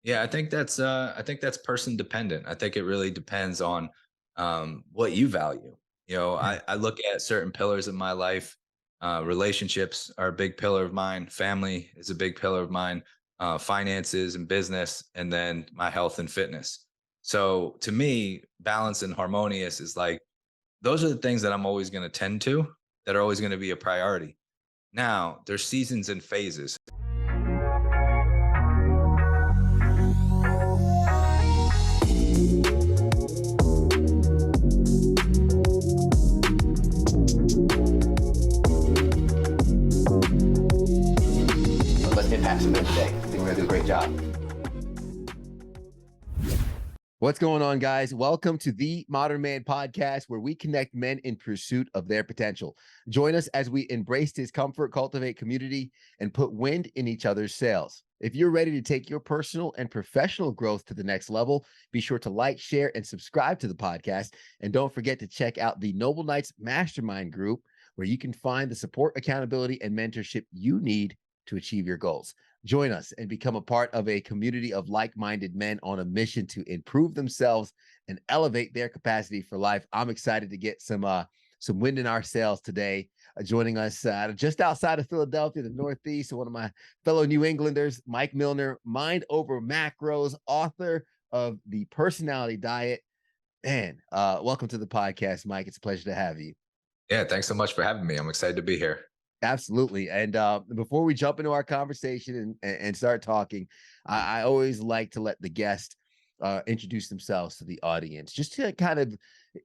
Yeah, I think that's person dependent. I think it really depends on what you value. Yeah. I look at certain pillars of my life. Relationships are a big pillar of mine. Family is a big pillar of mine. Finances and business, and then my health and fitness. So to me, balance and harmonious is like those are the things that I'm always going to tend to, that are always going to be a priority. Now, there's seasons and phases. Let's impact some men today. I think we're gonna do a great job. What's going on, guys? Welcome to the Modern Man Podcast, where we connect men in pursuit of their potential. Join us as we embrace discomfort, cultivate community, and put wind in each other's sails. If you're ready to take your personal and professional growth to the next level, be sure to like, share, and subscribe to the podcast. And don't forget to check out the Noble Knights Mastermind group, where you can find the support, accountability, and mentorship you need to achieve your goals. Join us and become a part of a community of like-minded men on a mission to improve themselves and elevate their capacity for life. I'm excited to get some wind in our sails today. Joining us just outside of Philadelphia, the Northeast, so one of my fellow New Englanders, Mike Millner, Mind Over Macros, author of The Personality Diet. Man, welcome to the podcast, Mike. It's a pleasure to have you. Yeah, thanks so much for having me. I'm excited to be here. Absolutely. And before we jump into our conversation and start talking, I always like to let the guest introduce themselves to the audience, just to kind of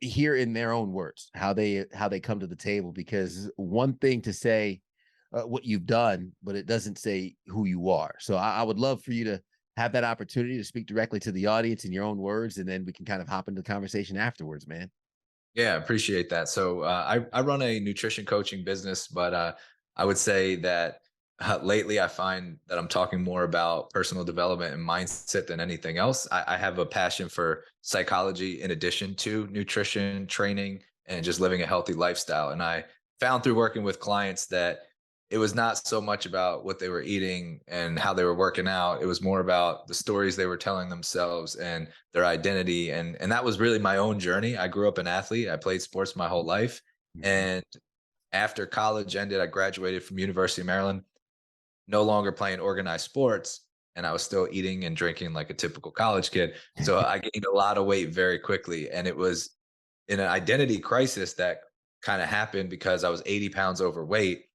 hear in their own words how they come to the table. Because one thing to say what you've done, but it doesn't say who you are. So I would love for you to have that opportunity to speak directly to the audience in your own words, and then we can kind of hop into the conversation afterwards, man. Yeah, appreciate that. So I run a nutrition coaching business, but I would say that lately I find that I'm talking more about personal development and mindset than anything else. I have a passion for psychology in addition to nutrition training and just living a healthy lifestyle. And I found through working with clients that it was not so much about what they were eating and how they were working out. It was more about the stories they were telling themselves and their identity. And that was really my own journey. I grew up an athlete. I played sports my whole life. Mhm. And after college ended, I graduated from University of Maryland, no longer playing organized sports. And I was still eating and drinking like a typical college kid. So I gained a lot of weight very quickly. And it was in an identity crisis that kind of happened because I was 80 pounds overweight.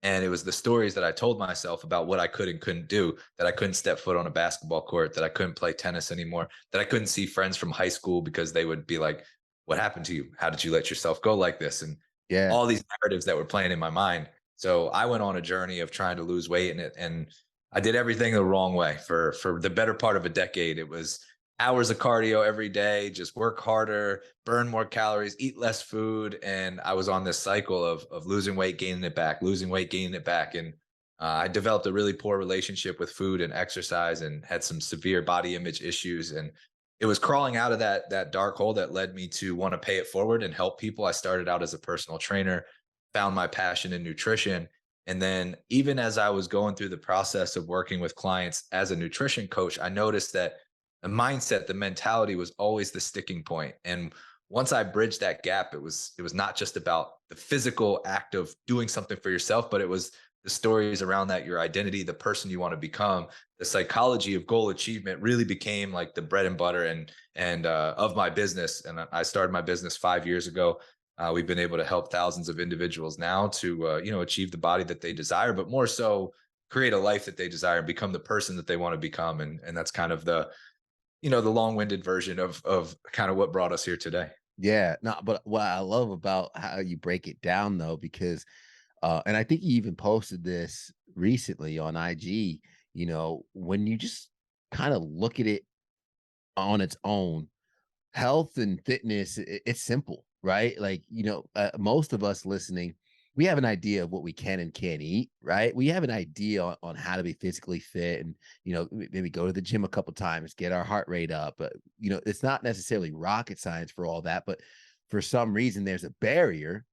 And it was the stories that I told myself about what I could and couldn't do, that I couldn't step foot on a basketball court, that I couldn't play tennis anymore, that I couldn't see friends from high school because they would be like, "What happened to you? How did you let yourself go like this?" And Yeah. all these narratives that were playing in my mind. So I went on a journey of trying to lose weight, and I did everything the wrong way for the better part of a decade. It was hours of cardio every day, just work harder, burn more calories, eat less food, and I was on this cycle of losing weight, gaining it back, losing weight, gaining it back, and I developed a really poor relationship with food and exercise, and had some severe body image issues. And it was crawling out of that dark hole that led me to want to pay it forward and help people. I started out as a personal trainer, found my passion in nutrition, and then even as I was going through the process of working with clients as a nutrition coach, I noticed that the mindset, the mentality was always the sticking point. And once I bridged that gap, it was not just about the physical act of doing something for yourself, but it was the stories around that, your identity, the person you want to become. The psychology of goal achievement really became like the bread and butter and of my business. And I started my business 5 years ago. We've been able to help thousands of individuals now to achieve the body that they desire, but more so create a life that they desire and become the person that they want to become. And that's kind of the long-winded version of kind of what brought us here today. Yeah, no, but what I love about how you break it down though, because and I think you even posted this recently on IG, when you just kind of look at it on its own, health and fitness, it's simple, right? Like, most of us listening, we have an idea of what we can and can't eat, right? We have an idea on how to be physically fit and, maybe go to the gym a couple times, get our heart rate up. But, it's not necessarily rocket science for all that. But for some reason, there's a barrier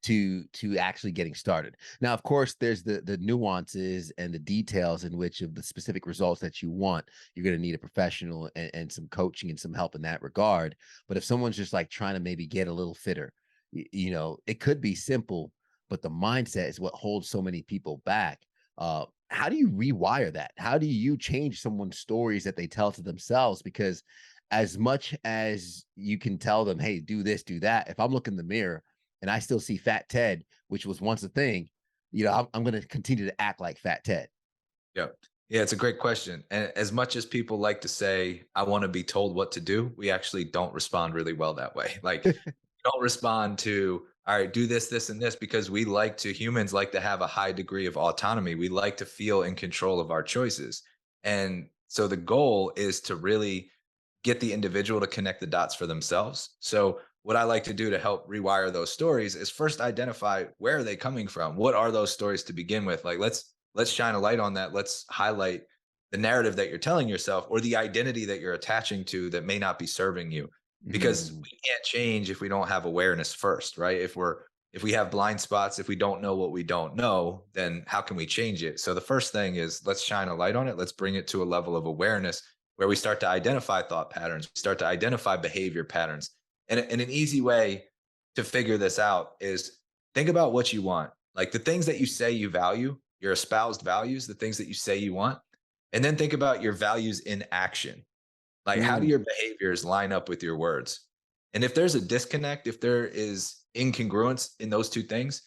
to actually getting started. Now, of course, there's the nuances and the details in which of the specific results that you want. You're going to need a professional and some coaching and some help in that regard. But if someone's just like trying to maybe get a little fitter, it could be simple, but the mindset is what holds so many people back. How do you rewire that? How do you change someone's stories that they tell to themselves? Because as much as you can tell them, hey, do this, do that, if I'm looking in the mirror and I still see Fat Ted, which was once a thing, I'm going to continue to act like Fat Ted. Yeah. Yeah, it's a great question. And as much as people like to say, I want to be told what to do, we actually don't respond really well that way. Like, don't respond to, all right, do this, this, and this, because humans like to have a high degree of autonomy. We like to feel in control of our choices. And so the goal is to really get the individual to connect the dots for themselves. So what I like to do to help rewire those stories is first identify, where are they coming from? What are those stories to begin with? Like, let's shine a light on that. Let's highlight the narrative that you're telling yourself or the identity that you're attaching to that may not be serving you. Because Mm, we can't change if we don't have awareness first, right? If we have blind spots, if we don't know what we don't know, then how can we change it? So the first thing is, let's shine a light on it. Let's bring it to a level of awareness where we start to identify thought patterns, we start to identify behavior patterns. And an easy way to figure this out is, think about what you want, like the things that you say you value, your espoused values, the things that you say you want, and then think about your values in action. Like, how do mm, your behaviors line up with your words? And if there's a disconnect, if there is incongruence in those two things,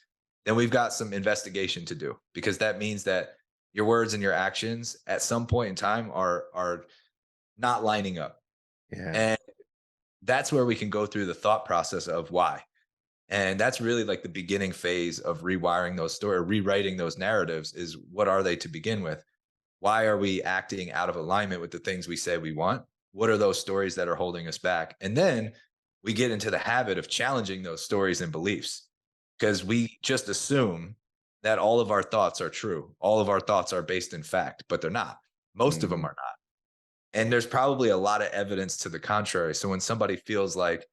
then we've got some investigation to do, because that means that your words and your actions at some point in time are not lining up. yeah. And that's where we can go through the thought process of why. And that's really like the beginning phase of rewiring those stories, rewriting those narratives, is what are they to begin with? Why are we acting out of alignment with the things we say we want? What are those stories that are holding us back? And then we get into the habit of challenging those stories and beliefs, because we just assume that all of our thoughts are true. All of our thoughts are based in fact, but they're not. Most of them Mhm. are not. And there's probably a lot of evidence to the contrary. So when somebody feels like,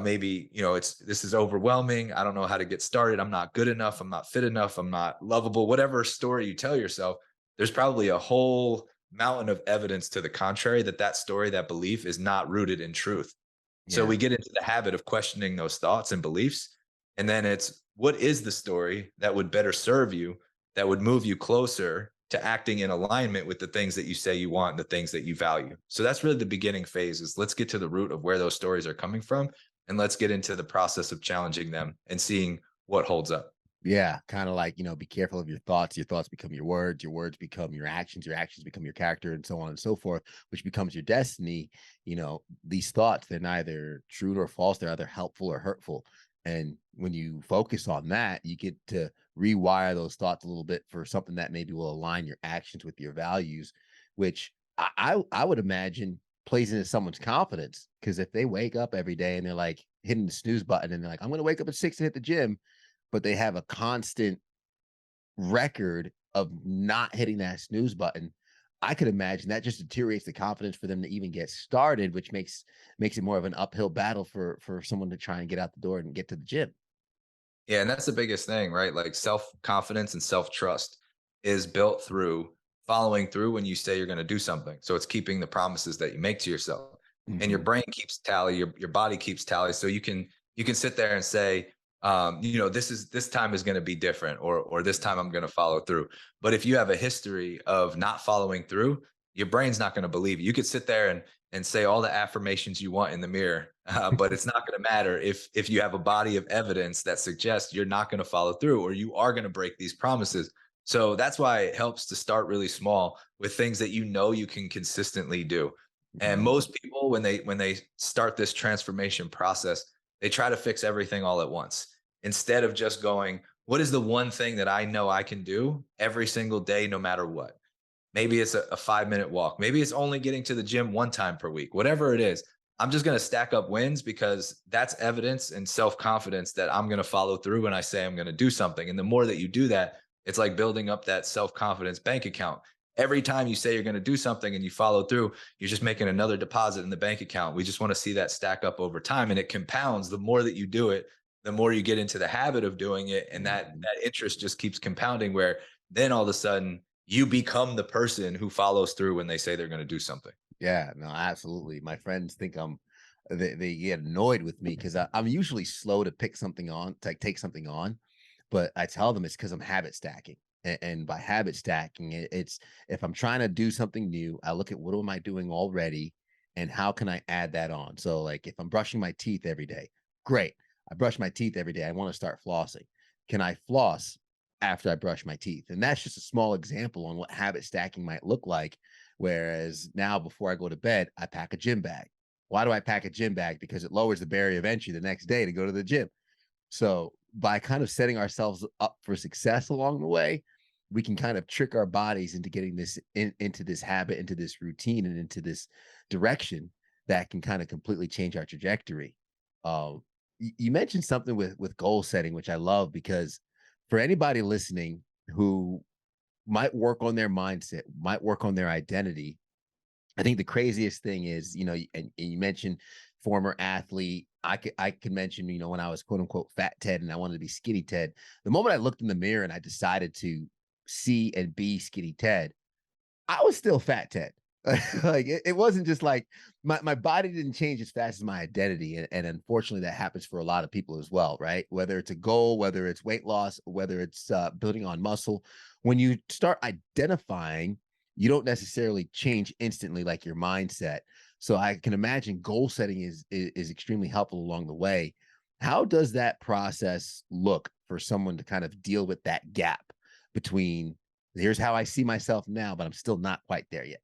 maybe, this is overwhelming, I don't know how to get started, I'm not good enough, I'm not fit enough, I'm not lovable, whatever story you tell yourself, there's probably a whole mountain of evidence to the contrary, that story, that belief is not rooted in truth. So Yeah. we get into the habit of questioning those thoughts and beliefs, and then it's, what is the story that would better serve you, that would move you closer to acting in alignment with the things that you say you want and the things that you value. So that's really the beginning phase, is let's get to the root of where those stories are coming from, and let's get into the process of challenging them and seeing what holds up. Yeah, kind of like, be careful of your thoughts become your words become your actions become your character, and so on and so forth, which becomes your destiny. These thoughts, they're neither true nor false, they're either helpful or hurtful. And when you focus on that, you get to rewire those thoughts a little bit for something that maybe will align your actions with your values, which I would imagine plays into someone's confidence. Because if they wake up every day and they're like hitting the snooze button and they're like, I'm gonna wake up at 6 to hit the gym, but they have a constant record of not hitting that snooze button, I could imagine that just deteriorates the confidence for them to even get started, which makes it more of an uphill battle for someone to try and get out the door and get to the gym. Yeah, and that's the biggest thing, right? Like, self-confidence and self-trust is built through following through when you say you're going to do something. So it's keeping the promises that you make to yourself. And your Mhm. brain keeps tally, your body keeps tally. So you can sit there and say, this time is going to be different, or this time I'm going to follow through. But if you have a history of not following through, your brain's not going to believe you. You could sit there and say all the affirmations you want in the mirror, but it's not going to matter if you have a body of evidence that suggests you're not going to follow through, or you are going to break these promises. So that's why it helps to start really small with things that you can consistently do. And Mhm. most people, when they start this transformation process, they try to fix everything all at once, instead of just going, what is the one thing that I know I can do every single day, no matter what? Maybe it's a 5-minute walk. Maybe it's only getting to the gym one time per week. Whatever it is, I'm just going to stack up wins, because that's evidence and self confidence that I'm going to follow through when I say I'm going to do something. And the more that you do that, it's like building up that self confidence bank account. Every time you say you're going to do something and you follow through, you're just making another deposit in the bank account. We just want to see that stack up over time, and it compounds. The more that you do it, the more you get into the habit of doing it, and that interest just keeps compounding, where then all of a sudden you become the person who follows through when they say they're going to do something. Yeah, no, absolutely. My friends think they get annoyed with me because I'm usually slow to pick something on, to like, take something on, but I tell them it's because I'm habit stacking. And by habit stacking, it's if I'm trying to do something new, I look at what am I doing already and how can I add that on. So, like if I'm brushing my teeth every day, great. I brush my teeth every day. I want to start flossing. Can I floss after I brush my teeth? And that's just a small example on what habit stacking might look like. Whereas now, before I go to bed, I pack a gym bag. Why do I pack a gym bag? Because it lowers the barrier of entry the next day to go to the gym. So by kind of setting ourselves up for success along the way, we can kind of trick our bodies into getting this into this habit, into this routine, and into this direction that can kind of completely change our trajectory. You mentioned something with goal setting, which I love because for anybody listening who might work on their mindset, might work on their identity, I think the craziest thing is, and you mentioned former athlete. I could mention, when I was quote unquote fat Ted and I wanted to be skinny Ted. The moment I looked in the mirror and I decided to see and be skinny Ted, I was still fat Ted. Like it wasn't just like my body didn't change as fast as my identity. And unfortunately that happens for a lot of people as well, right? Whether it's a goal, whether it's weight loss, whether it's building on muscle, when you start identifying, you don't necessarily change instantly like your mindset. So I can imagine goal setting is extremely helpful along the way. How does that process look for someone to kind of deal with that gap between here's how I see myself now, but I'm still not quite there yet?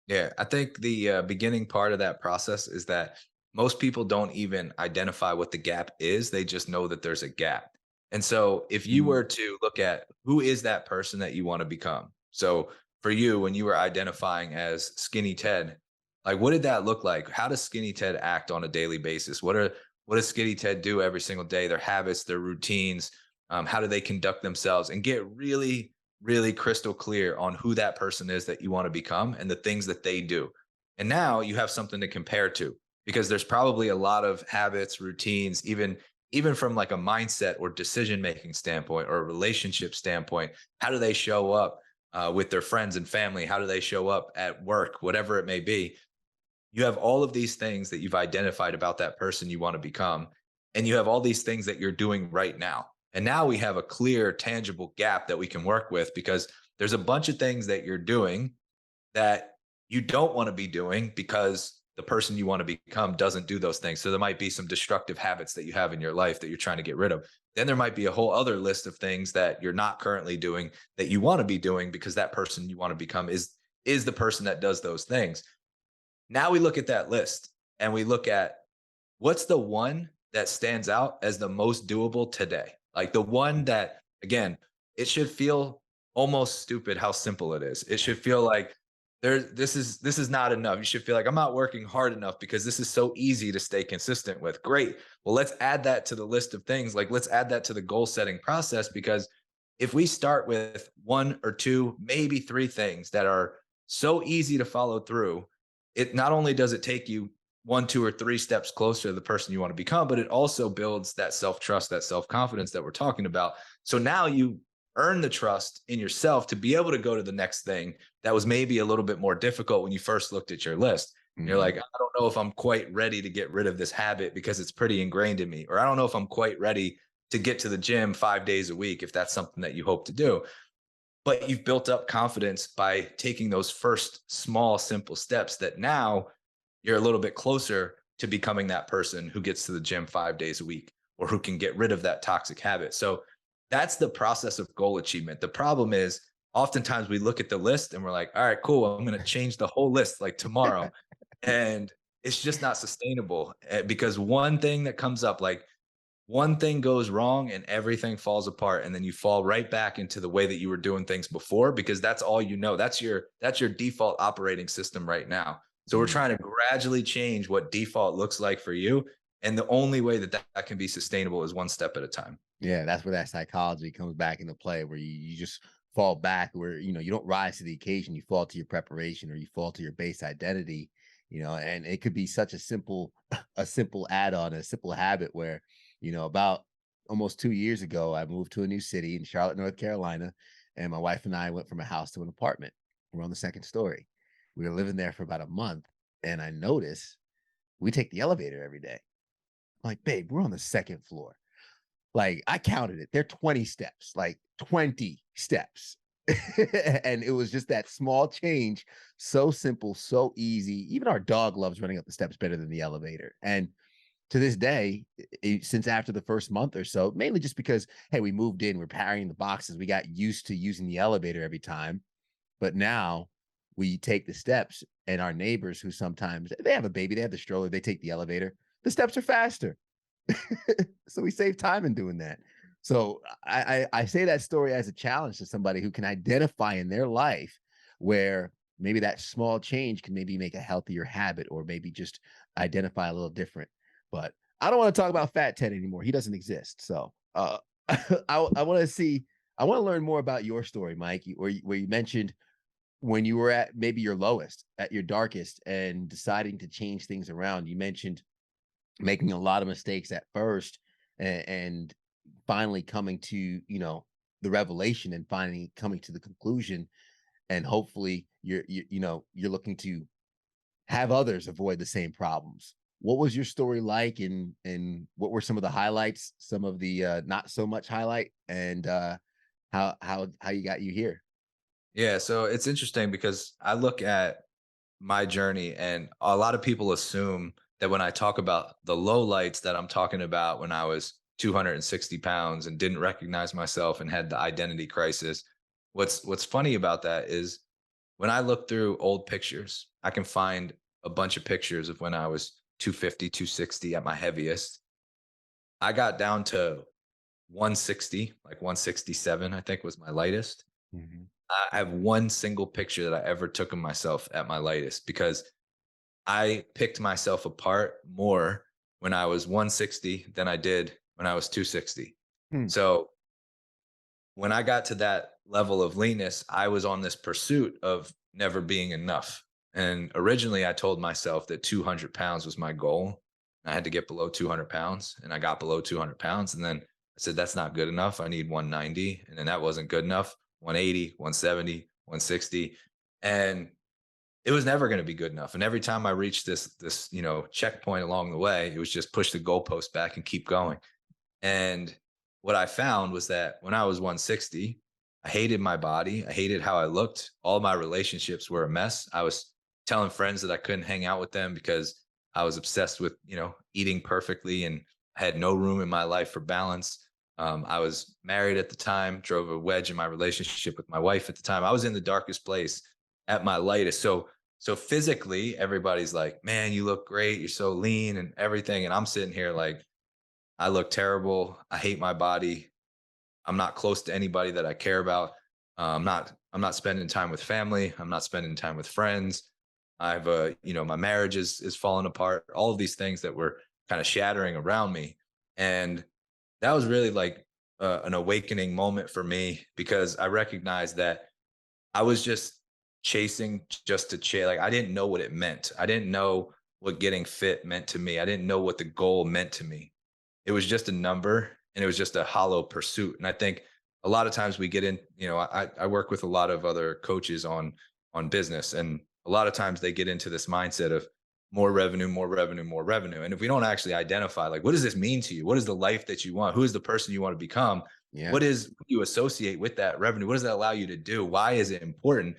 Yeah, I think the beginning part of that process is that most people don't even identify what the gap is. They just know that there's a gap. And so if you Mm, were to look at who is that person that you want to become. So for you, when you were identifying as skinny Ted, like what did that look like? How does skinny Ted act on a daily basis? What does skinny Ted do every single day? Their habits, their routines, how do they conduct themselves? And get really crystal clear on who that person is that you want to become and the things that they do. And now you have something to compare to, because there's probably a lot of habits, routines, even from like a mindset or decision making standpoint or a relationship standpoint. How do they show up with their friends and family? How do they show up at work? Whatever it may be. You have all of these things that you've identified about that person you want to become, and you have all these things that you're doing right now. And now we have a clear, tangible gap that we can work with, because there's a bunch of things that you're doing that you don't want to be doing because the person you want to become doesn't do those things. So there might be some destructive habits that you have in your life that you're trying to get rid of. Then there might be a whole other list of things that you're not currently doing that you want to be doing, because that person you want to become is the person that does those things. Now we look at that list and we look at what's the one that stands out as the most doable today? Like the one that, again, it should feel almost stupid how simple it is. It should feel like this is not enough. You should feel like I'm not working hard enough because this is so easy to stay consistent with. Great. Well, let's add that to the list of things. Like let's add that to the goal setting process, because if we start with one or two, maybe three things that are so easy to follow through, it not only does it take you one, two, or three steps closer to the person you want to become, but it also builds that self trust, that self confidence that we're talking about. So now you earn the trust in yourself to be able to go to the next thing that was maybe a little bit more difficult when you first looked at your list. And you're mhm. like, I don't know if I'm quite ready to get rid of this habit because it's pretty ingrained in me, or I don't know if I'm quite ready to get to the gym 5 days a week, if that's something that you hope to do. But you've built up confidence by taking those first small, simple steps that now you're a little bit closer to becoming that person who gets to the gym 5 days a week, or who can get rid of that toxic habit. So that's the process of goal achievement. The problem is oftentimes we look at the list and we're like, all right, cool, I'm going to change the whole list like tomorrow. And it's just not sustainable, because one thing that comes up, like one thing goes wrong and everything falls apart, and then you fall right back into the way that you were doing things before, because that's all you know. That's your default operating system right now. So we're Mm. trying to gradually change what default looks like for you, and the only way that can be sustainable is one step at a time. Yeah, that's where that psychology comes back into play, where you just fall back, where you don't rise to the occasion, you fall to your preparation or you fall to your base identity, and it could be such a simple a simple add-on, a simple habit where about almost 2 years ago, I moved to a new city in Charlotte, North Carolina, and my wife and I went from a house to an apartment. We're on the second story. We were living there for about a month, and I noticed we take the elevator every day. I'm like, babe, we're on the second floor. Like, I counted it. They're 20 steps, like 20 steps. And it was just that small change. So simple, so easy. Even our dog loves running up the steps better than the elevator. And to this day, since after the first month or so, mainly just because, hey, we moved in, we're carrying the boxes, we got used to using the elevator every time. But now we take the steps, and our neighbors who sometimes they have a baby, they have the stroller, they take the elevator. The steps are faster. So we save time in doing that. So I say that story as a challenge to somebody who can identify in their life where maybe that small change can maybe make a healthier habit, or maybe just identify a little different. But I don't want to talk about Fat Ted anymore. He doesn't exist. So I want to see, I want to learn more about your story, Mike, where you mentioned when you were at maybe your lowest, at your darkest, and deciding to change things around. You mentioned making a lot of mistakes at first, and finally coming to, the revelation, and finally coming to the conclusion, and hopefully you're looking to have others avoid the same problems. What was your story like, and what were some of the highlights, some of the not so much highlight, and how you got you here? Yeah, so it's interesting because I look at my journey, and a lot of people assume that when I talk about the low lights that I'm talking about when I was 260 pounds and didn't recognize myself and had the identity crisis. What's funny about that is when I look through old pictures, I can find a bunch of pictures of when I was 250, 260 at my heaviest. I got down to 160, like 167, I think was my lightest. Mhm. I have one single picture that I ever took of myself at my lightest because I picked myself apart more when I was 160 than I did when I was 260. Hmm. So when I got to that level of leanness, I was on this pursuit of never being enough. And originally, I told myself that 200 pounds was my goal. I had to get below 200 pounds, and I got below 200 pounds. And then I said, that's not good enough. I need 190. And then that wasn't good enough. 180, 170, 160. And it was never going to be good enough. And every time I reached this checkpoint along the way, it was just push the goalpost back and keep going. And what I found was that when I was 160, I hated my body. I hated how I looked. All my relationships were a mess. I was telling friends that I couldn't hang out with them because I was obsessed with, eating perfectly, and I had no room in my life for balance. I was married at the time, drove a wedge in my relationship with my wife at the time. I was in the darkest place at my lightest. So physically, everybody's like, man, you look great. You're so lean and everything. And I'm sitting here like, I look terrible. I hate my body. I'm not close to anybody that I care about. I'm not spending time with family. I'm not spending time with friends. I've my marriage is falling apart. All of these things that were kind of shattering around me. And that was really like an awakening moment for me because I recognized that I was just chasing just to chase. Like I didn't know what it meant. I didn't know what getting fit meant to me. I didn't know what the goal meant to me. It was just a number, and it was just a hollow pursuit. And I think a lot of times we get in, I work with a lot of other coaches on business, and a lot of times they get into this mindset of more revenue, more revenue, more revenue. And if we don't actually identify, like, what does this mean to you? What is the life that you want? Who is the person you want to become? Yeah. What do you associate with that revenue? What does that allow you to do? Why is it important?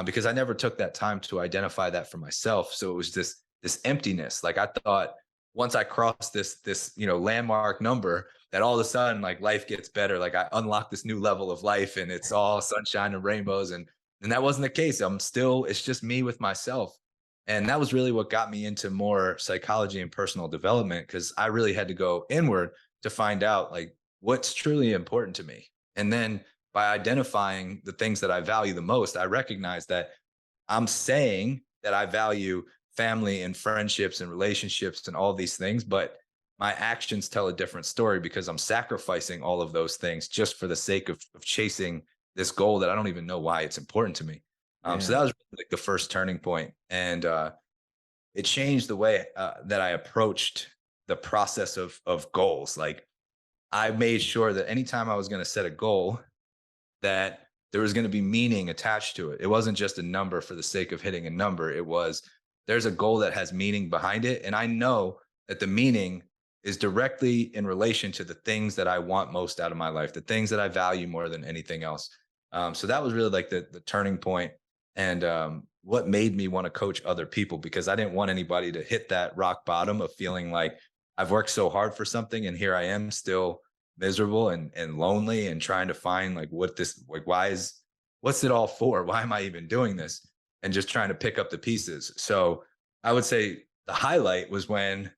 Because I never took that time to identify that for myself. So it was this emptiness. Like I thought once I crossed this landmark number, that all of a sudden like life gets better. Like I unlock this new level of life, and it's all sunshine and rainbows. And that wasn't the case. It's just me with myself. And that was really what got me into more psychology and personal development, because I really had to go inward to find out like what's truly important to me. And then by identifying the things that I value the most, I recognize that I'm saying that I value family and friendships and relationships and all these things, but my actions tell a different story because I'm sacrificing all of those things just for the sake of chasing this goal that I don't even know why it's important to me. So Yeah. that was really like the first turning point, and it changed the way that I approached the process of goals. Like I made sure that anytime I was going to set a goal, that there was going to be meaning attached to it. It wasn't just a number for the sake of hitting a number. It was, there's a goal that has meaning behind it. And I know that the meaning is directly in relation to the things that I want most out of my life, the things that I value more than anything else. So that was really like the turning point, and what made me want to coach other people, because I didn't want anybody to hit that rock bottom of feeling like I've worked so hard for something and here I am still miserable and lonely and trying to find like what this, like, what's it all for? Why am I even doing this? And just trying to pick up the pieces. So I would say the highlight was when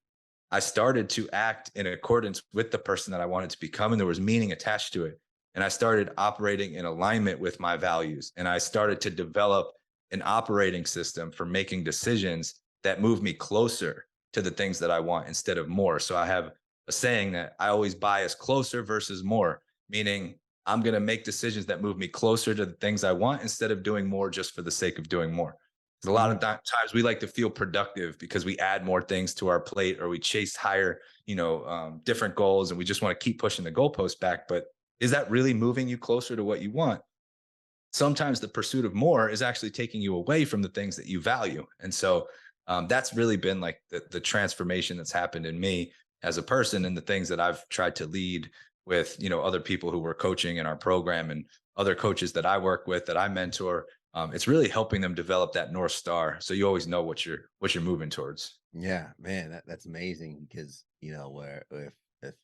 I started to act in accordance with the person that I wanted to become, and there was meaning attached to it. And I started operating in alignment with my values. And I started to develop an operating system for making decisions that move me closer to the things that I want instead of more. So I have a saying that I always bias closer versus more, meaning I'm going to make decisions that move me closer to the things I want instead of doing more just for the sake of doing more. 'Cause a lot of times we like to feel productive because we add more things to our plate or we chase higher, different goals, and we just want to keep pushing the goalpost back. But is that really moving you closer to what you want? Sometimes the pursuit of more is actually taking you away from the things that you value. And so that's really been like the transformation that's happened in me as a person, and the things that I've tried to lead with, other people who were coaching in our program and other coaches that I work with, that I mentor. It's really helping them develop that North Star. So you always know what you're moving towards. Yeah, man, that's amazing because where if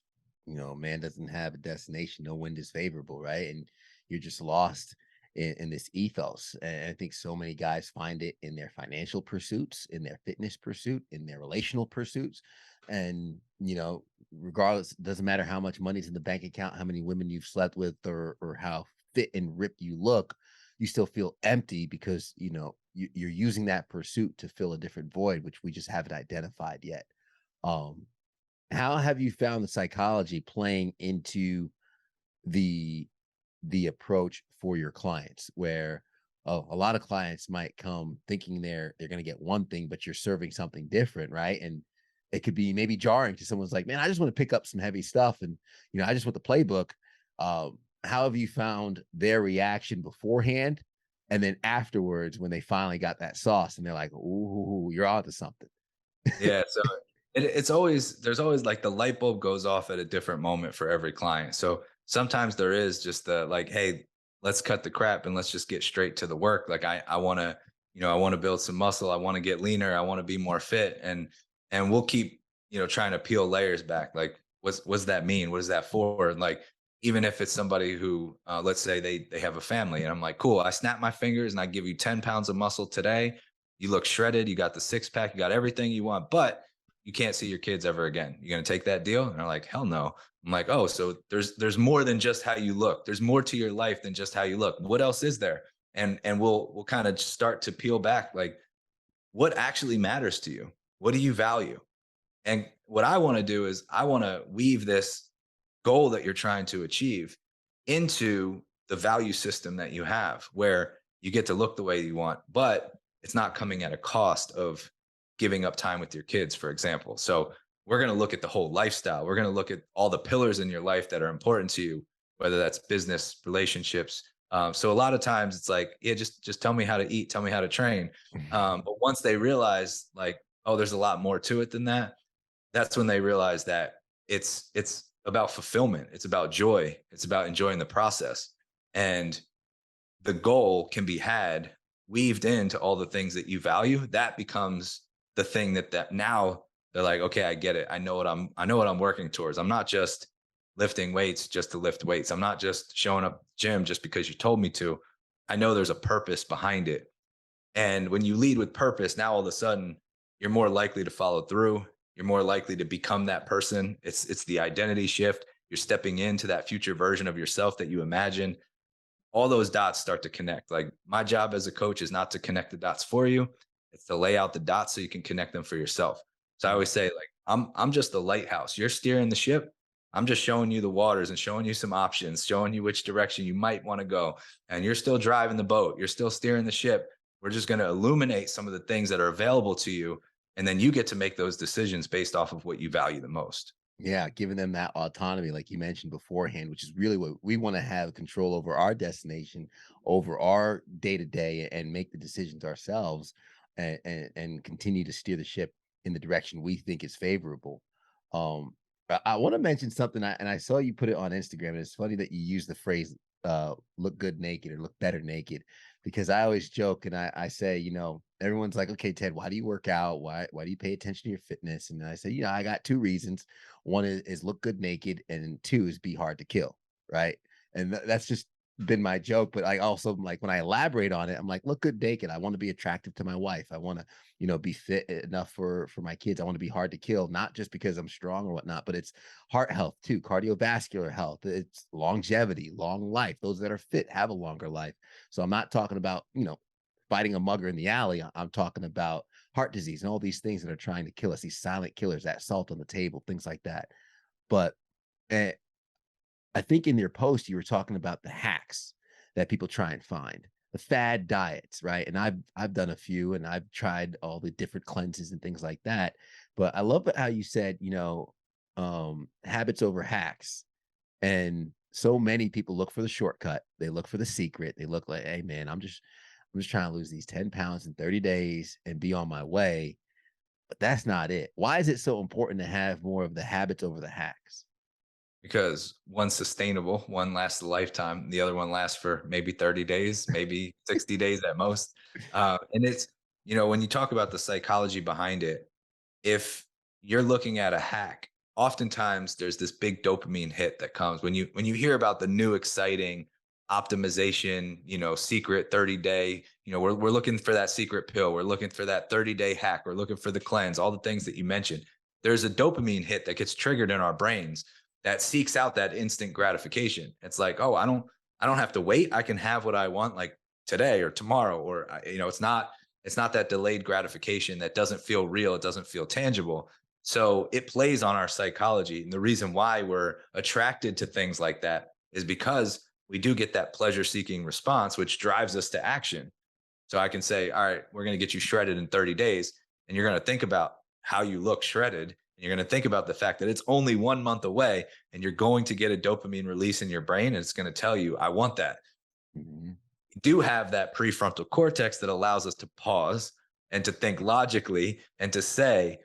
a man doesn't have a destination, no wind is favorable, right? And you're just lost in this ethos. And I think so many guys find it in their financial pursuits, in their fitness pursuit, in their relational pursuits. And regardless, it doesn't matter how much money's in the bank account, how many women you've slept with, or how fit and ripped you look, you still feel empty because you're using that pursuit to fill a different void, which we just haven't identified yet. Um, how have you found the psychology playing into the approach for your clients? Where a lot of clients might come thinking they're going to get one thing, but you're serving something different, right? And it could be maybe jarring to someone's like, man, I just want to pick up some heavy stuff, and I just want the playbook. How have you found their reaction beforehand, and then afterwards when they finally got that sauce and they're like, "Ooh, you're onto something." Yeah. So there's always like the light bulb goes off at a different moment for every client. So sometimes there is just the like, hey, let's cut the crap and let's just get straight to the work. Like I want to, I want to build some muscle. I want to get leaner. I want to be more fit. And we'll keep, trying to peel layers back. Like, what's that mean? What is that for? And like, even if it's somebody who, let's say they have a family, and I'm like, cool, I snap my fingers and I give you 10 pounds of muscle today. You look shredded. You got the six pack. You got everything you want, but you can't see your kids ever again. You going to take that deal? And they're like, hell no. I'm like, oh, so there's more than just how you look. There's more to your life than just how you look. What else is there? And we'll kind of start to peel back, like, what actually matters to you? What do you value? And what I want to do is I want to weave this goal that you're trying to achieve into the value system that you have, where you get to look the way you want, but it's not coming at a cost of giving up time with your kids, for example. So we're going to look at the whole lifestyle. We're going to look at all the pillars in your life that are important to you, whether that's business, relationships. So a lot of times it's like, yeah, just tell me how to eat, tell me how to train. But once they realize, like, oh, there's a lot more to it than that, that's when they realize that it's about fulfillment. It's about joy. It's about enjoying the process. And the goal can be had weaved into all the things that you value. That becomes the thing that now they're like, okay, I get it. I know what I'm working towards. I'm not just lifting weights just to lift weights. I'm not just showing up gym just because you told me to. I know there's a purpose behind it. And when you lead with purpose, now all of a sudden you're more likely to follow through. You're more likely to become that person. It's the identity shift. You're stepping into that future version of yourself that you imagine. All those dots start to connect. Like, my job as a coach is not to connect the dots for you. It's to lay out the dots so you can connect them for yourself. So I always say, like, I'm just the lighthouse. You're steering the ship. I'm just showing you the waters and showing you some options, showing you which direction you might want to go. And you're still driving the boat. You're still steering the ship. We're just going to illuminate some of the things that are available to you. And then you get to make those decisions based off of what you value the most. Yeah, giving them that autonomy, like you mentioned beforehand, which is really what we want to have control over our destination, over our day to day, and make the decisions ourselves, and continue to steer the ship in the direction we think is favorable. I want to mention something, and I saw you put it on Instagram, and it's funny that you use the phrase "look good naked" or "look better naked," because I always joke and I say, everyone's like, "Okay, Ted, why do you work out? Why do you pay attention to your fitness?" And I say, I got two reasons. One is look good naked, and two is be hard to kill, right? And that's just been my joke. But I also like when I elaborate on it, I'm like, look good naked. I want to be attractive to my wife. I want to, be fit enough for my kids. I want to be hard to kill, not just because I'm strong or whatnot, but it's heart health too, cardiovascular health. It's longevity, long life. Those that are fit have a longer life. So I'm not talking about, fighting a mugger in the alley. I'm talking about heart disease and all these things that are trying to kill us, these silent killers, that salt on the table, things like that. But eh, I think in your post, you were talking about the hacks that people try and find, the fad diets, right? And I've done a few, and I've tried all the different cleanses and things like that. But I love how you said, habits over hacks. And so many people look for the shortcut. They look for the secret. They look like, hey man, I'm just trying to lose these 10 pounds in 30 days and be on my way. But that's not it. Why is it so important to have more of the habits over the hacks? because one's sustainable, one lasts a lifetime, the other one lasts for maybe 30 days, maybe 60 days at most. And it's, when you talk about the psychology behind it, if you're looking at a hack, oftentimes there's this big dopamine hit that comes when you hear about the new exciting optimization, secret 30-day, we're looking for that secret pill, we're looking for that 30-day hack, we're looking for the cleanse, all the things that you mentioned. There's a dopamine hit that gets triggered in our brains that seeks out that instant gratification. It's like, oh, I don't have to wait. I can have what I want like today or tomorrow, or it's not that delayed gratification that doesn't feel real, it doesn't feel tangible. So it plays on our psychology. And the reason why we're attracted to things like that is because we do get that pleasure seeking response, which drives us to action. So I can say, all right, we're going to get you shredded in 30 days. And you're going to think about how you look shredded. And you're going to think about the fact that it's only 1 month away, and you're going to get a dopamine release in your brain. And it's going to tell you, I want that. Mhm. Do have that prefrontal cortex that allows us to pause and to think logically and to say,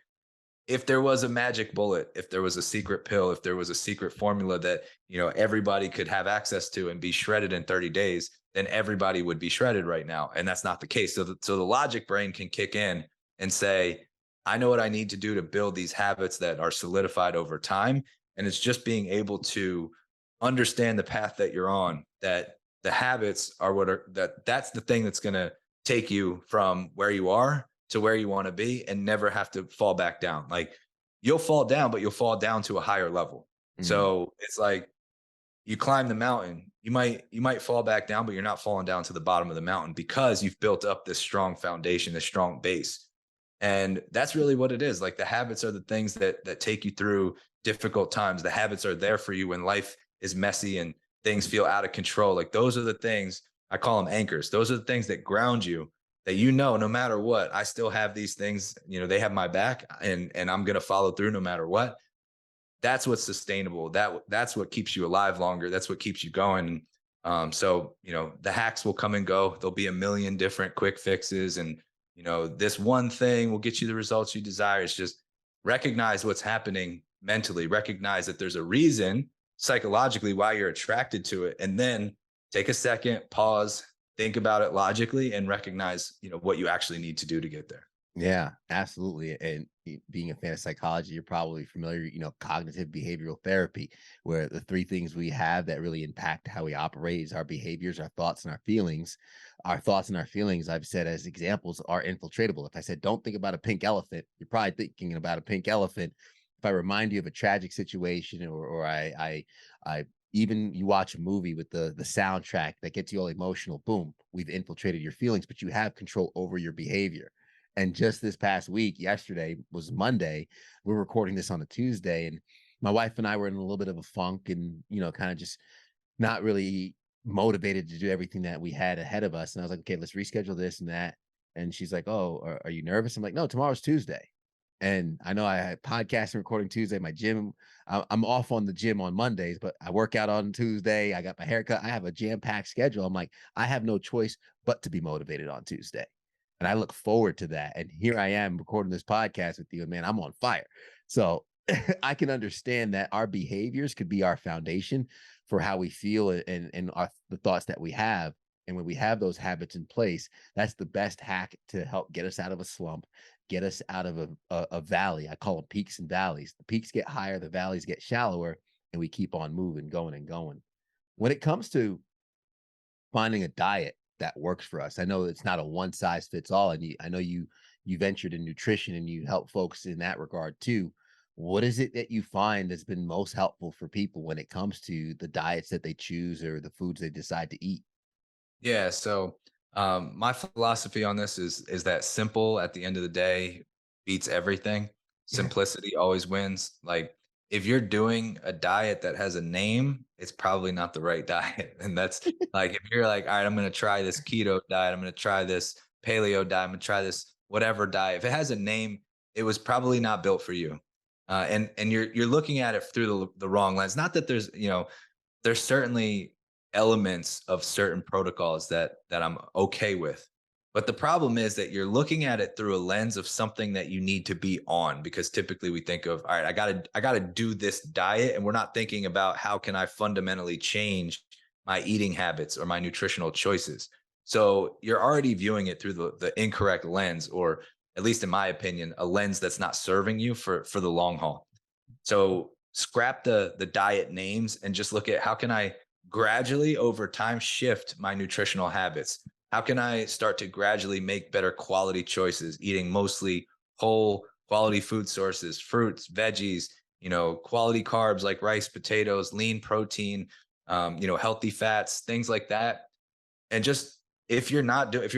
if there was a magic bullet, if there was a secret pill, if there was a secret formula that, everybody could have access to and be shredded in 30 days, then everybody would be shredded right now. And that's not the case. So the logic brain can kick in and say, I know what I need to do to build these habits that are solidified over time. And it's just being able to understand the path that you're on, that the habits are that's the thing that's going to take you from where you are to where you want to be and never have to fall back down. Like, you'll fall down, but you'll fall down to a higher level. Mhm. So it's like you climb the mountain, you might fall back down, but you're not falling down to the bottom of the mountain because you've built up this strong foundation, this strong base. And that's really what it is. Like, the habits are the things that take you through difficult times. The habits are there for you when life is messy and things feel out of control. Like, those are the things, I call them anchors. Those are the things that ground you, that, no matter what, I still have these things, they have my back, and I'm going to follow through no matter what. That's what's sustainable. That's what keeps you alive longer. That's what keeps you going. So, the hacks will come and go. There'll be a million different quick fixes, and, this one thing will get you the results you desire. It's just recognize what's happening mentally, recognize that there's a reason psychologically why you're attracted to it, and then take a second, pause, think about it logically, and recognize, what you actually need to do to get there. Yeah, absolutely. And being a fan of psychology, you're probably familiar, cognitive behavioral therapy, where the three things we have that really impact how we operate is our behaviors, our thoughts, and our feelings. Our thoughts and our feelings, I've said as examples, are infiltratable. If I said, don't think about a pink elephant, you're probably thinking about a pink elephant. If I remind you of a tragic situation, or I even you watch a movie with the soundtrack that gets you all emotional, boom, we've infiltrated your feelings, but you have control over your behavior. And just this past week, yesterday was Monday. We're recording this on a Tuesday, and my wife and I were in a little bit of a funk, and kind of just not really motivated to do everything that we had ahead of us. And I was like, okay, let's reschedule this and that. And she's like, oh, are you nervous? I'm like, no, tomorrow's Tuesday. And I know I had podcast and recording Tuesday. My gym, I'm off on the gym on Mondays, but I work out on Tuesday. I got my haircut. I have a jam-packed schedule. I'm like, I have no choice but to be motivated on Tuesday. And I look forward to that. And here I am recording this podcast with you. And man, I'm on fire. So I can understand that our behaviors could be our foundation for how we feel and the thoughts that we have. And when we have those habits in place, that's the best hack to help get us out of a slump, get us out of a valley. I call them peaks and valleys. The peaks get higher, the valleys get shallower, and we keep on moving, going and going. When it comes to finding a diet that works for us, I know it's not a one size fits all, and I know you ventured in nutrition and you help folks in that regard too. What is it that you find has been most helpful for people when it comes to the diets that they choose or the foods they decide to eat? Yeah. So my philosophy on this is that simple at the end of the day beats everything. Yeah. Simplicity always wins. Like if you're doing a diet that has a name, it's probably not the right diet. And that's like if you're like, all right, I'm gonna try this keto diet, I'm gonna try this paleo diet, I'm gonna try this whatever diet. If it has a name, it was probably not built for you. And you're looking at it through the wrong lens. Not that there's certainly elements of certain protocols that I'm okay with. But the problem is that you're looking at it through a lens of something that you need to be on, because typically we think of, all right, I got to do this diet, and we're not thinking about how can I fundamentally change my eating habits or my nutritional choices. So you're already viewing it through the incorrect lens, or at least in my opinion, a lens that's not serving you for the long haul. So scrap the diet names and just look at how can I gradually over time shift my nutritional habits? How can I start to gradually make better quality choices, eating mostly whole quality food sources, fruits, veggies, quality carbs like rice, potatoes, lean protein, healthy fats, things like that. And just if you're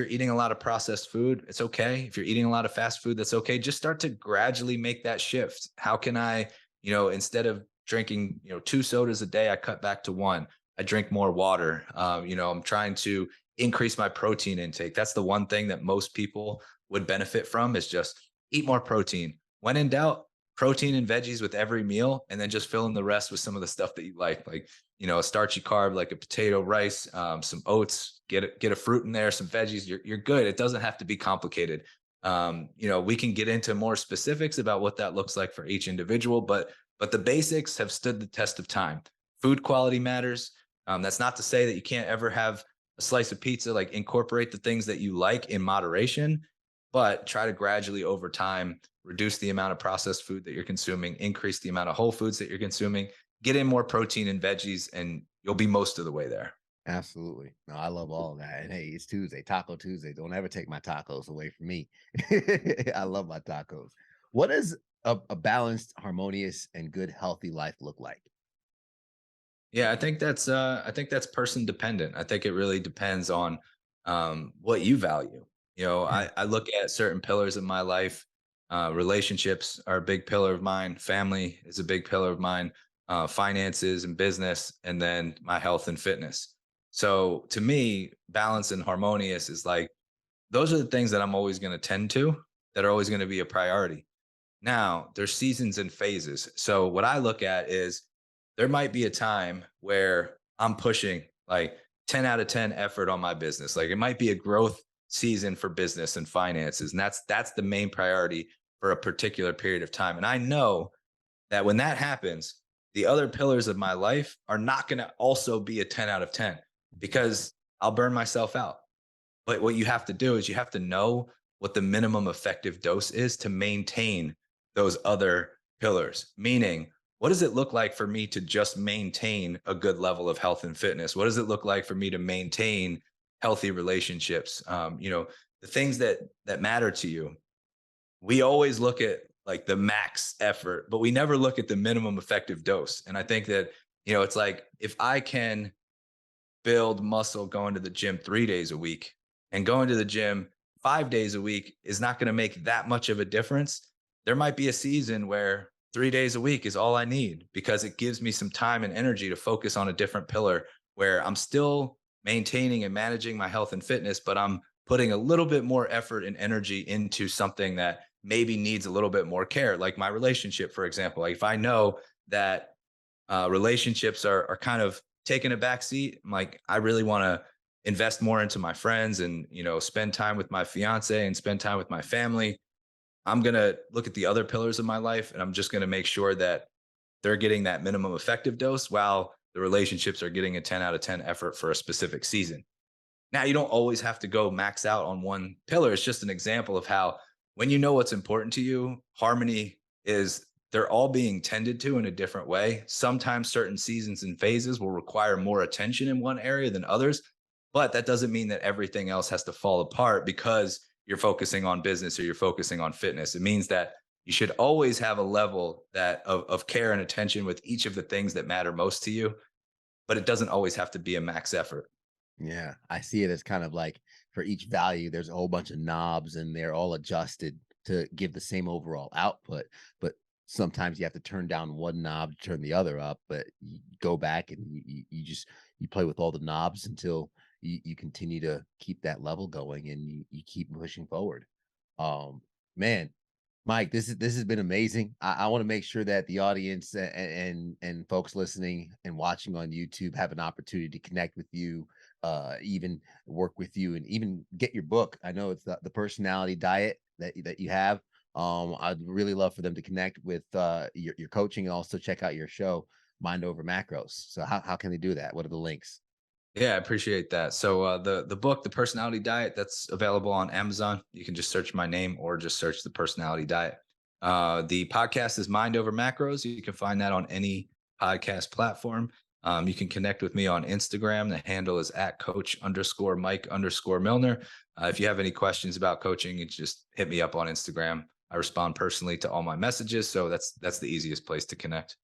eating a lot of processed food, it's okay. If you're eating a lot of fast food, that's okay. Just start to gradually make that shift. How can I, instead of drinking, 2 sodas a day, I cut back to one. I drink more water. I'm trying to increase my protein intake. That's the one thing that most people would benefit from, is just eat more protein. When in doubt, protein and veggies with every meal, and then just fill in the rest with some of the stuff that you like, a starchy carb like a potato, rice, some oats, get a fruit in there, some veggies. You're good. It doesn't have to be complicated. We can get into more specifics about what that looks like for each individual, but the basics have stood the test of time. Food quality matters. That's not to say that you can't ever have a slice of pizza. Like, incorporate the things that you like in moderation, but try to gradually over time reduce the amount of processed food that you're consuming, increase the amount of whole foods that you're consuming, get in more protein and veggies, and you'll be most of the way there. Absolutely. No, I love all of that. And hey, it's Tuesday, Taco Tuesday. Don't ever take my tacos away from me. I love my tacos. What does a balanced, harmonious, and good, healthy life look like? Yeah, I think that's person dependent. I think it really depends on what you value. Yeah. I look at certain pillars of my life. Relationships are a big pillar of mine. Family is a big pillar of mine. Finances and business, and then my health and fitness. So to me, balance and harmonious is like, those are the things that I'm always going to tend to, that are always going to be a priority. Now, there's seasons and phases. So what I look at is, there might be a time where I'm pushing like 10 out of 10 effort on my business. Like, it might be a growth season for business and finances. And that's the main priority for a particular period of time. And I know that when that happens, the other pillars of my life are not going to also be a 10 out of 10, because I'll burn myself out. But what you have to do is you have to know what the minimum effective dose is to maintain those other pillars. Meaning, what does it look like for me to just maintain a good level of health and fitness? What does it look like for me to maintain healthy relationships? The things that matter to you. We always look at like the max effort, but we never look at the minimum effective dose. And I think that, it's like, if I can build muscle going to the gym 3 days a week, and going to the gym 5 days a week is not going to make that much of a difference. There might be a season where 3 days a week is all I need, because it gives me some time and energy to focus on a different pillar, where I'm still maintaining and managing my health and fitness, but I'm putting a little bit more effort and energy into something that maybe needs a little bit more care, like my relationship, for example. Like if I know that relationships are kind of taking a back seat, I'm like, I really want to invest more into my friends and, spend time with my fiance and spend time with my family. I'm going to look at the other pillars of my life and I'm just going to make sure that they're getting that minimum effective dose while the relationships are getting a 10 out of 10 effort for a specific season. Now, you don't always have to go max out on one pillar. It's just an example of how, when you know what's important to you, harmony is, they're all being tended to in a different way. Sometimes certain seasons and phases will require more attention in one area than others, but that doesn't mean that everything else has to fall apart because you're focusing on business or you're focusing on fitness. It means that you should always have a level of care and attention with each of the things that matter most to you, but it doesn't always have to be a max effort. Yeah, I see it as kind of like for each value, there's a whole bunch of knobs and they're all adjusted to give the same overall output. But sometimes you have to turn down one knob to turn the other up. But you go back and you just you play with all the knobs until you continue to keep that level going and you keep pushing forward. Man, Mike, this has been amazing. I want to make sure that the audience and folks listening and watching on YouTube have an opportunity to connect with you, even work with you, and even get your book. I know it's the personality diet that you have. I'd really love for them to connect with your coaching and also check out your show, Mind Over Macros. So how can they do that? What are the links? Yeah, I appreciate that. So the book, The Personality Diet, that's available on Amazon. You can just search my name or just search The Personality Diet. The podcast is Mind Over Macros. You can find that on any podcast platform. You can connect with me on Instagram. The handle is at coach_Mike_Millner. If you have any questions about coaching, you just hit me up on Instagram. I respond personally to all my messages, so that's the easiest place to connect.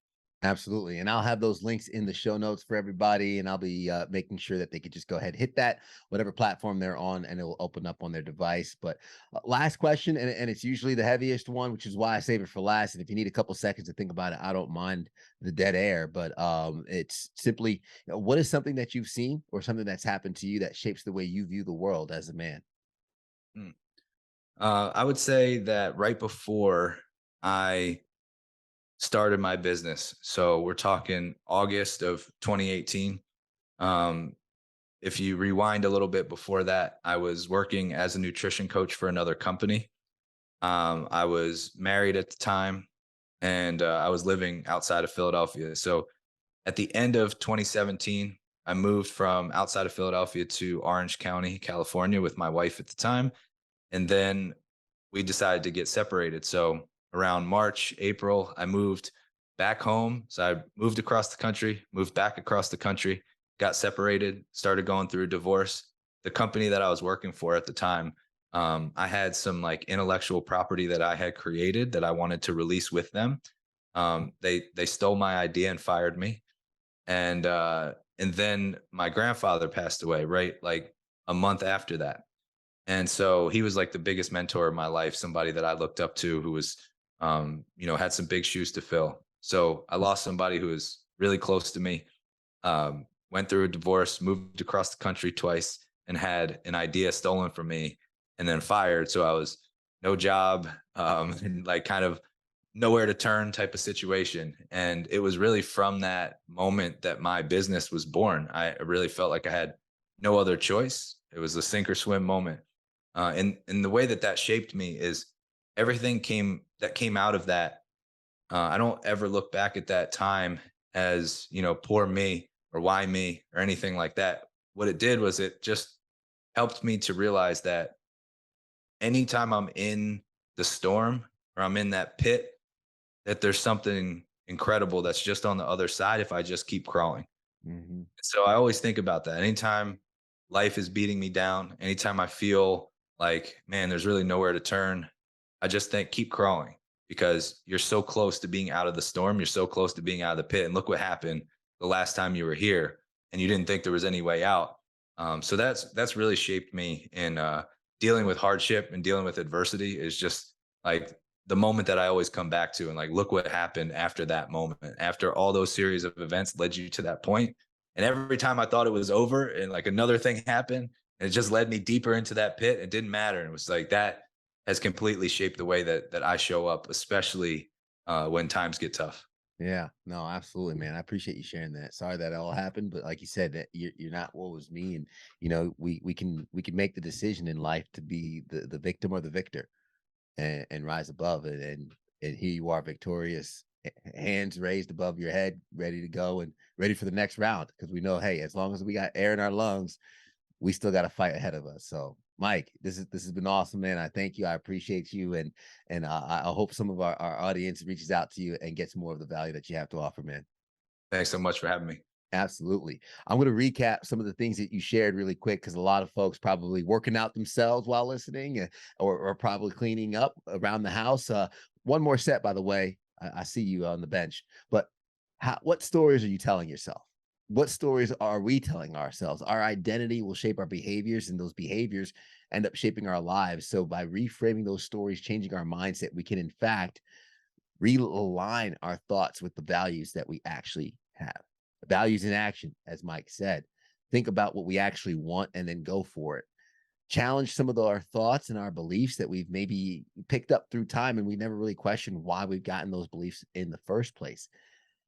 Absolutely. And I'll have those links in the show notes for everybody. And I'll be making sure that they could just go ahead, hit that, whatever platform they're on, and it will open up on their device. But last question, and it's usually the heaviest one, which is why I save it for last. And if you need a couple seconds to think about it, I don't mind the dead air. But it's simply, what is something that you've seen or something that's happened to you that shapes the way you view the world as a man? Hmm. I would say that right before I started my business, so we're talking August of 2018. Um, if you rewind a little bit before that, I was working as a nutrition coach for another company. I was married at the time, and I was living outside of Philadelphia. So at the end of 2017, I moved from outside of Philadelphia to Orange County, California, with my wife at the time, and then we decided to get separated. So around March, April, I moved back home. So I moved across the country, moved back across the country, got separated, started going through a divorce. The company that I was working for at the time, I had some like intellectual property that I had created that I wanted to release with them. They stole my idea and fired me. And then my grandfather passed away, right? Like a month after that. And so he was like the biggest mentor of my life, somebody that I looked up to who was, had some big shoes to fill. So I lost somebody who was really close to me, went through a divorce, moved across the country twice, and had an idea stolen from me and then fired. So I was no job, and like kind of nowhere to turn type of situation. And it was really from that moment that my business was born. I really felt like I had no other choice. It was a sink or swim moment. And the way that shaped me is everything came out of that. I don't ever look back at that time as, poor me or why me or anything like that. What it did was it just helped me to realize that anytime I'm in the storm or I'm in that pit, that there's something incredible that's just on the other side if I just keep crawling. Hmm. So I always think about that. Anytime life is beating me down, anytime I feel like, man, there's really nowhere to turn, I just think keep crawling because you're so close to being out of the storm. You're so close to being out of the pit. And look what happened the last time you were here and you didn't think there was any way out. So that's really shaped me in dealing with hardship and dealing with adversity is just like the moment that I always come back to and like, look what happened after that moment, after all those series of events led you to that point. And every time I thought it was over and like another thing happened, and it just led me deeper into that pit. It didn't matter. It was like that. has completely shaped the way that I show up, especially when times get tough. Yeah, no, absolutely, man. I appreciate you sharing that. Sorry that all happened, but like you said, that you're not what was me, and we can make the decision in life to be the victim or the victor, and rise above it. And here you are, victorious, hands raised above your head, ready to go and ready for the next round. Because we know, hey, as long as we got air in our lungs, we still got a fight ahead of us. So, Mike, this has been awesome, man. I thank you. I appreciate you, and I hope some of our audience reaches out to you and gets more of the value that you have to offer, man. Thanks so much for having me. Absolutely. I'm going to recap some of the things that you shared really quick because a lot of folks probably working out themselves while listening, or probably cleaning up around the house. One more set, by the way. I see you on the bench, but what stories are you telling yourself? What stories are we telling ourselves? Our identity will shape our behaviors, and those behaviors end up shaping our lives. So by reframing those stories, changing our mindset, we can in fact realign our thoughts with the values that we actually have. Values in action, as Mike said. Think about what we actually want and then go for it. Challenge some of our thoughts and our beliefs that we've maybe picked up through time and we never really questioned why we've gotten those beliefs in the first place.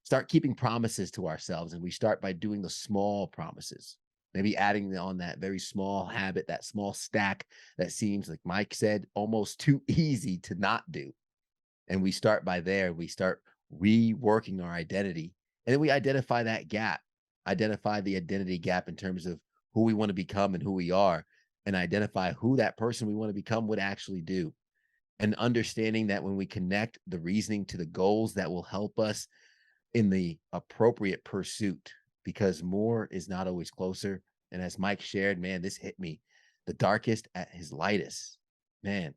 Start keeping promises to ourselves, and we start by doing the small promises. Maybe adding on that very small habit, that small stack that seems, like Mike said, almost too easy to not do. And we start by there. We start reworking our identity. And then we identify that gap, identify the identity gap in terms of who we want to become and who we are, and identify who that person we want to become would actually do. And understanding that when we connect the reasoning to the goals, that will help us in the appropriate pursuit, because more is not always closer. And as Mike shared, man, this hit me. The darkest at his lightest. Man,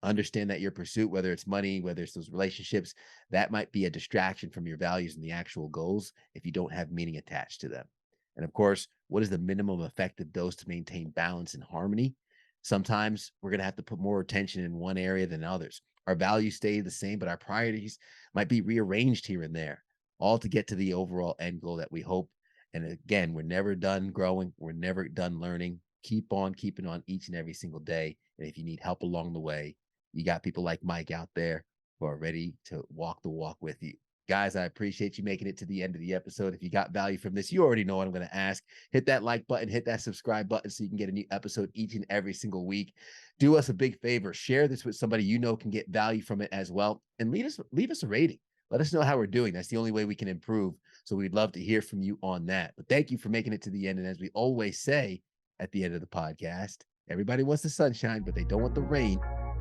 understand that your pursuit, whether it's money, whether it's those relationships, that might be a distraction from your values and the actual goals if you don't have meaning attached to them. And of course, what is the minimum effective dose to maintain balance and harmony? Sometimes we're going to have to put more attention in one area than others. Our values stay the same, but our priorities might be rearranged here and there, all to get to the overall end goal that we hope. And again, we're never done growing. We're never done learning. Keep on keeping on each and every single day. And if you need help along the way, you got people like Mike out there who are ready to walk the walk with you. Guys, I appreciate you making it to the end of the episode. If you got value from this, you already know what I'm going to ask. Hit that like button, hit that subscribe button so you can get a new episode each and every single week. Do us a big favor. Share this with somebody you know can get value from it as well. And leave us a rating. Let us know how we're doing. That's the only way we can improve. So we'd love to hear from you on that. But thank you for making it to the end. And as we always say at the end of the podcast, everybody wants the sunshine, but they don't want the rain.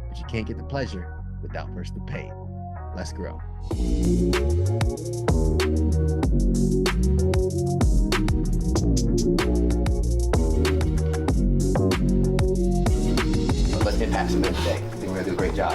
But you can't get the pleasure without first the pain. Let's grow. Let's get past it today. I think we're going to do a great job.